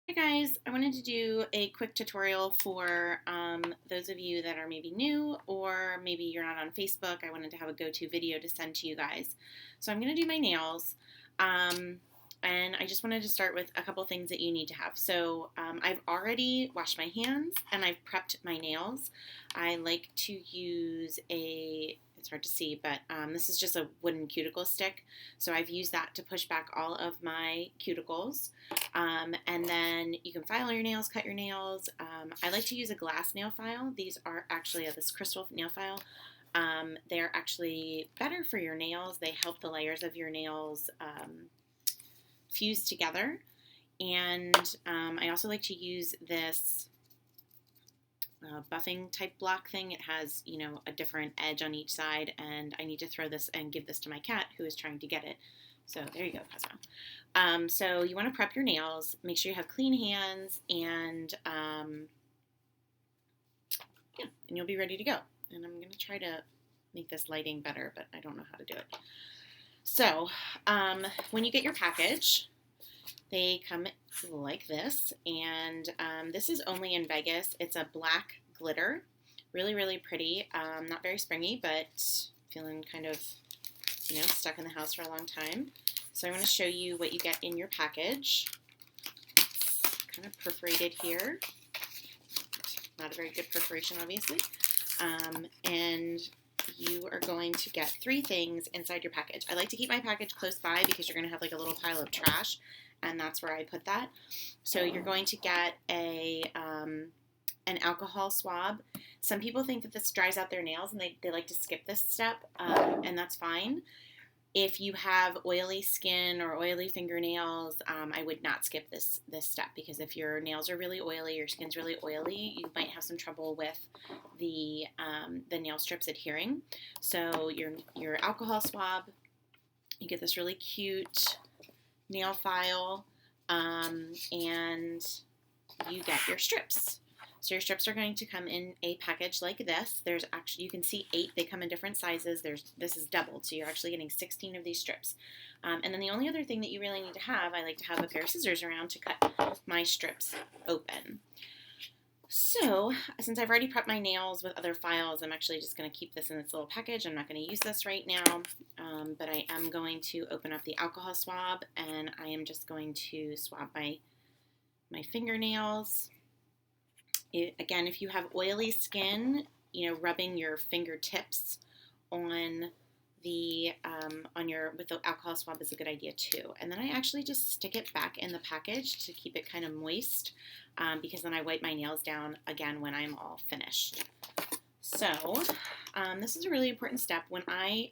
Hi guys, I wanted to do a quick tutorial for those of you that are maybe new or maybe you're not on Facebook. I wanted to have a go-to video to send to you guys. So I'm going to do my nails and I just wanted to start with a couple things that you need to have. So I've already washed my hands and I've prepped my nails. I like to use it's hard to see, but this is just a wooden cuticle stick. So I've used that to push back all of my cuticles. And then you can file your nails, cut your nails. I like to use a glass nail file. These are actually this crystal nail file. They're actually better for your nails. They help the layers of your nails fuse together. And I also like to use this buffing type block thing. It has, a different edge on each side, and I need to throw this and give this to my cat who is trying to get it. So there you go, Cosmo. So you want to prep your nails. Make sure you have clean hands, and yeah, and you'll be ready to go. And I'm going to try to make this lighting better, but I don't know how to do it. So when you get your package, they come like this, and this is only in Vegas. It's a black glitter, really, really pretty. Not very springy, but feeling kind of, stuck in the house for a long time. So I want to show you what you get in your package. It's kind of perforated here. Not a very good perforation, obviously. And you are going to get 3 things inside your package. I like to keep my package close by because you're going to have like a little pile of trash, and that's where I put that. So you're going to get an alcohol swab. Some people think that this dries out their nails, and they like to skip this step, and that's fine. If you have oily skin or oily fingernails, I would not skip this step, because if your nails are really oily, your skin's really oily, you might have some trouble with the nail strips adhering. So your alcohol swab, you get this really cute nail file, and you get your strips. So your strips are going to come in a package like this. There's actually, you can see 8. They come in different sizes. This is doubled, so you're actually getting 16 of these strips. And then the only other thing that you really need to have, I like to have a pair of scissors around to cut my strips open. So since I've already prepped my nails with other files, I'm actually just going to keep this in this little package. I'm not going to use this right now, but I am going to open up the alcohol swab, and I am just going to swab my fingernails. Again, if you have oily skin, rubbing your fingertips on the with the alcohol swab is a good idea too. And then I actually just stick it back in the package to keep it kind of moist, because then I wipe my nails down again when I'm all finished. So this is a really important step. When I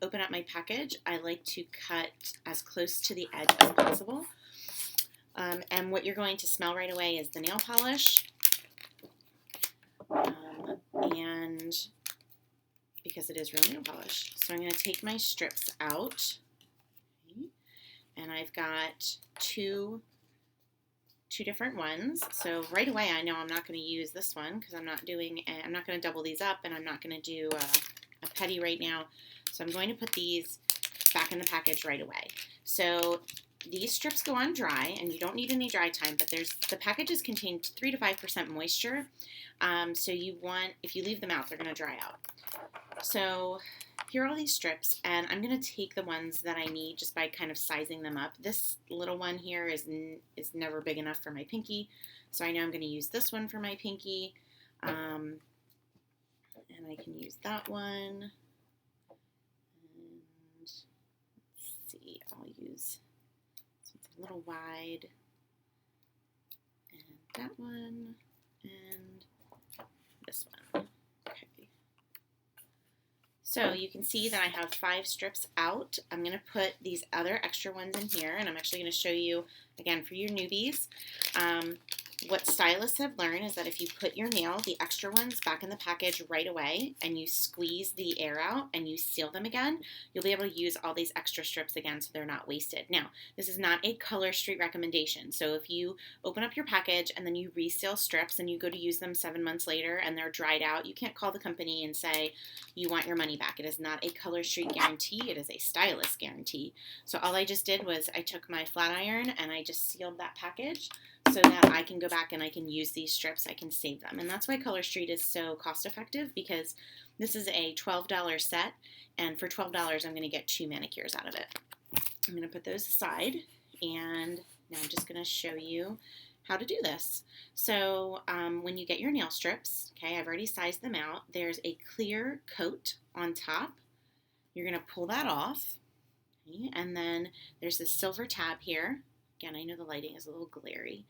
open up my package, I like to cut as close to the edge as possible. And what you're going to smell right away is the nail polish. And because it is real nail polish. So I'm going to take my strips out, and I've got two different ones. So right away I know I'm not going to use this one because I'm not going to double these up, and I'm not going to do a petty right now. So I'm going to put these back in the package right away. So these strips go on dry, and you don't need any dry time, but the packages contain 3 to 5% moisture. So if you leave them out, they're going to dry out. So here are all these strips, and I'm going to take the ones that I need just by kind of sizing them up. This little one here is never big enough for my pinky, so I know I'm going to use this one for my pinky, and I can use that one. And let's see, I'll use this one's a little wide, and that one, and this one. Okay. So you can see that I have 5 strips out. I'm going to put these other extra ones in here, and I'm actually going to show you, again, for your newbies, what stylists have learned is that if you put your nail, the extra ones, back in the package right away, and you squeeze the air out and you seal them again, you'll be able to use all these extra strips again so they're not wasted. Now, this is not a Color Street recommendation. So if you open up your package and then you reseal strips and you go to use them 7 months later and they're dried out, you can't call the company and say you want your money back. It is not a Color Street guarantee. It is a stylist guarantee. So all I just did was I took my flat iron and I just sealed that package so that I can go back and I can use these strips, I can save them. And that's why Color Street is so cost effective, because this is a $12 set, and for $12 I'm going to get 2 manicures out of it. I'm going to put those aside, and now I'm just going to show you how to do this. So when you get your nail strips, okay, I've already sized them out. There's a clear coat on top. You're going to pull that off, okay? And then there's this silver tab here. Again, I know the lighting is a little glary,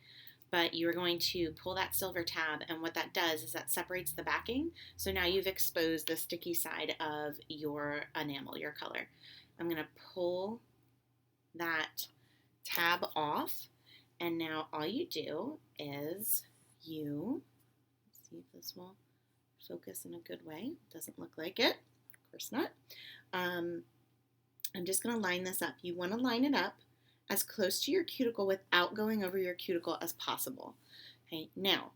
but you're going to pull that silver tab, and what that does is that separates the backing. So now you've exposed the sticky side of your enamel, your color. I'm going to pull that tab off, and now all you do is let's see if this will focus in a good way. Doesn't look like it. Of course not. I'm just going to line this up. You want to line it up as close to your cuticle without going over your cuticle as possible. Okay, now,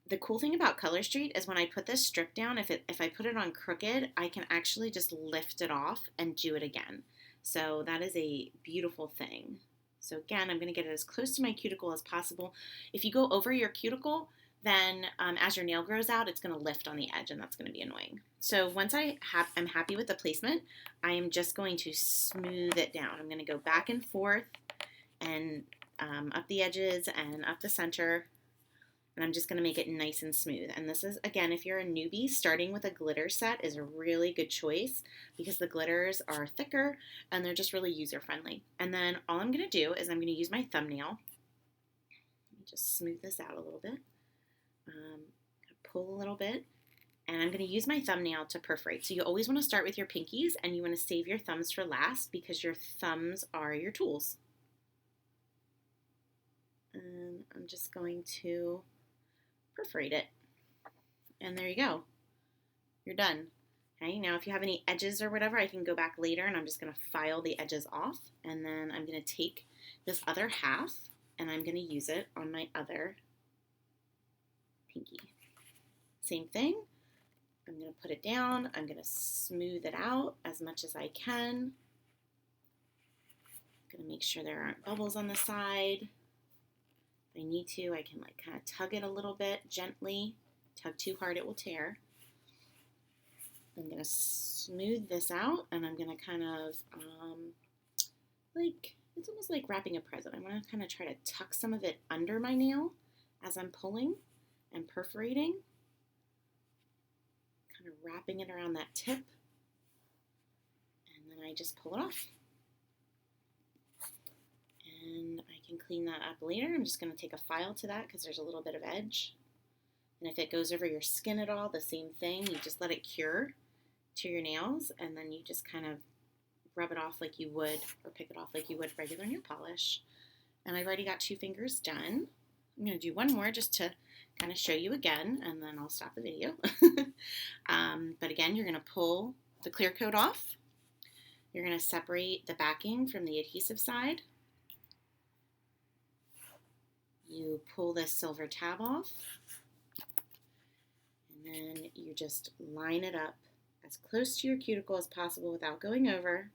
the cool thing about Color Street is when I put this strip down, if I put it on crooked, I can actually just lift it off and do it again. So that is a beautiful thing. So again, I'm going to get it as close to my cuticle as possible. If you go over your cuticle, then as your nail grows out, it's going to lift on the edge, and that's going to be annoying. So once I'm happy with the placement, I am just going to smooth it down. I'm going to go back and forth and up the edges and up the center, and I'm just going to make it nice and smooth. And this is, again, if you're a newbie, starting with a glitter set is a really good choice because the glitters are thicker and they're just really user-friendly. And then all I'm going to do is I'm going to use my thumbnail. Let me just smooth this out a little bit. Pull a little bit, and I'm going to use my thumbnail to perforate. So you always want to start with your pinkies, and you want to save your thumbs for last because your thumbs are your tools. And I'm just going to perforate it, and there you go. You're done. Okay, now if you have any edges or whatever, I can go back later, and I'm just going to file the edges off, and then I'm going to take this other half, and I'm going to use it on my other pinky. Same thing. I'm going to put it down. I'm going to smooth it out as much as I can. I'm going to make sure there aren't bubbles on the side. If I need to, I can kind of tug it a little bit gently. Tug too hard, it will tear. I'm going to smooth this out, and I'm going to kind of it's almost like wrapping a present. I'm going to kind of try to tuck some of it under my nail as I'm pulling and perforating. Kind of wrapping it around that tip, and then I just pull it off. And I can clean that up later. I'm just going to take a file to that because there's a little bit of edge. And if it goes over your skin at all, the same thing. You just let it cure to your nails, and then you just kind of rub it off like you would, or pick it off like you would regular nail polish. And I've already got 2 fingers done. I'm going to do one more just to kind of show you again, and then I'll stop the video. But again, you're going to pull the clear coat off. You're going to separate the backing from the adhesive side. You pull this silver tab off, and then you just line it up as close to your cuticle as possible without going over.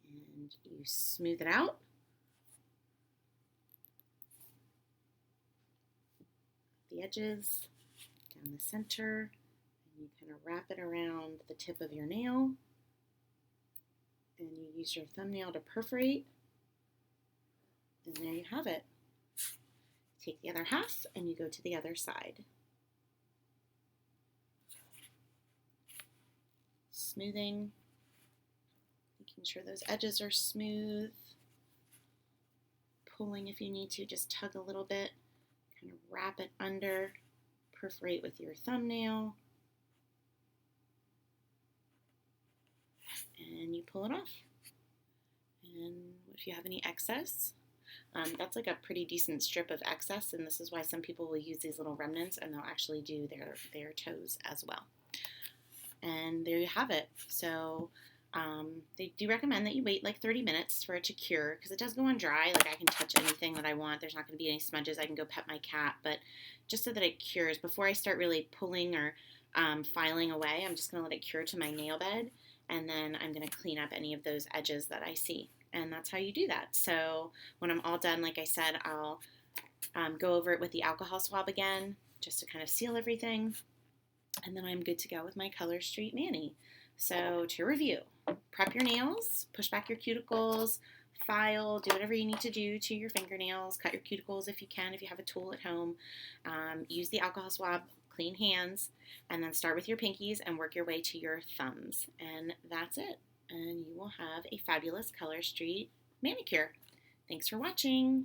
And you smooth it out. The edges, down the center, and you kind of wrap it around the tip of your nail, and you use your thumbnail to perforate, and there you have it. Take the other half and you go to the other side. Smoothing, making sure those edges are smooth, pulling if you need to, just tug a little bit. Kind of wrap it under, perforate with your thumbnail, and you pull it off. And if you have any excess, that's like a pretty decent strip of excess, and this is why some people will use these little remnants, and they'll actually do their toes as well. And there you have it. So they do recommend that you wait like 30 minutes for it to cure, because it does go on dry. Like, I can touch anything that I want. There's not going to be any smudges. I can go pet my cat, but just so that it cures, before I start really pulling or filing away, I'm just going to let it cure to my nail bed, and then I'm going to clean up any of those edges that I see. And that's how you do that. So when I'm all done, like I said, I'll go over it with the alcohol swab again, just to kind of seal everything. And then I'm good to go with my Color Street mani. So to review, prep your nails, push back your cuticles, file, do whatever you need to do to your fingernails, cut your cuticles if you can, if you have a tool at home. Use the alcohol swab, clean hands, and then start with your pinkies and work your way to your thumbs. And that's it. And you will have a fabulous Color Street manicure. Thanks for watching.